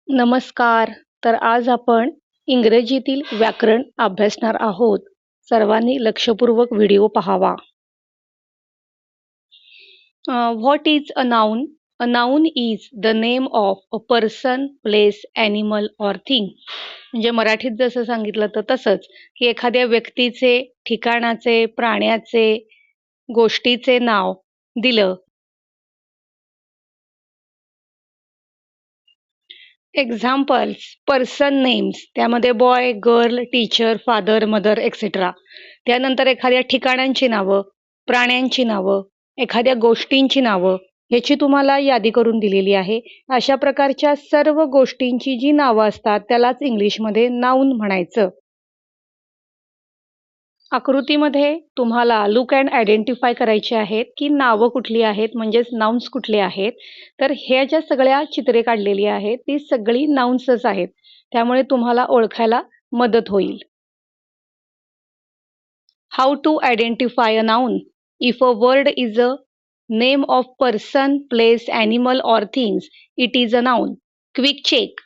नमस्कार. तर आज आपण इंग्रजीतील व्याकरण अभ्यासणार आहोत. सर्वांनी लक्षपूर्वक व्हिडिओ पाहावा. What is a noun? A noun is the name of a person, place, animal or thing. म्हणजे मराठीत जसं सांगितलं तर तसंच, की एखाद्या व्यक्तीचे, ठिकाणाचे, प्राण्याचे, गोष्टीचे नाव दिलं. एक्झाम्पल्स, पर्सन नेम्स त्यामध्ये boy, girl, teacher, father, mother etcetera. त्यानंतर एखाद्या ठिकाणांची नावं, प्राण्यांची नावं, एखाद्या गोष्टींची नावं ह्याची तुम्हाला यादी करून दिलेली आहे. अशा प्रकारच्या सर्व गोष्टींची जी नावं असतात त्यालाच इंग्लिशमध्ये नाऊन म्हणायचं. आकृतीमध्ये तुम्हाला लुक अँड आयडेंटिफाय करायचे आहेत की नावं कुठली आहेत म्हणजेच नाउन्स कुठले आहेत. तर ह्या ज्या सगळ्या चित्रे काढलेली आहेत ती सगळी नाउन्सच आहेत. त्यामुळे तुम्हाला ओळखायला मदत होईल. How to identify a noun? If a word is a name of person, place, animal or things, it is a noun. Quick check.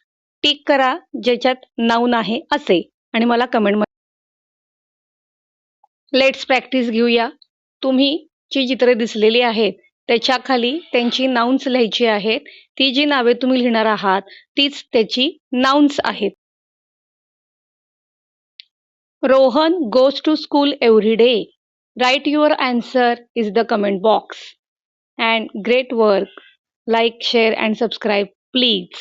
Tick करा ज्याच्यात नाउन आहे असे आणि मला कमेंटमध्ये. लेट्स प्रॅक्टिस घेऊया. तुम्ही जी चित्रे दिसलेली आहेत त्याच्याखाली त्यांची नाउन्स लिहायची आहेत. ती जी नावे तुम्ही लिहिणार आहात तीच त्याची नाउन्स आहेत. Rohan goes to school every day. Write your answer is the comment box. And great work. Like, share and subscribe please.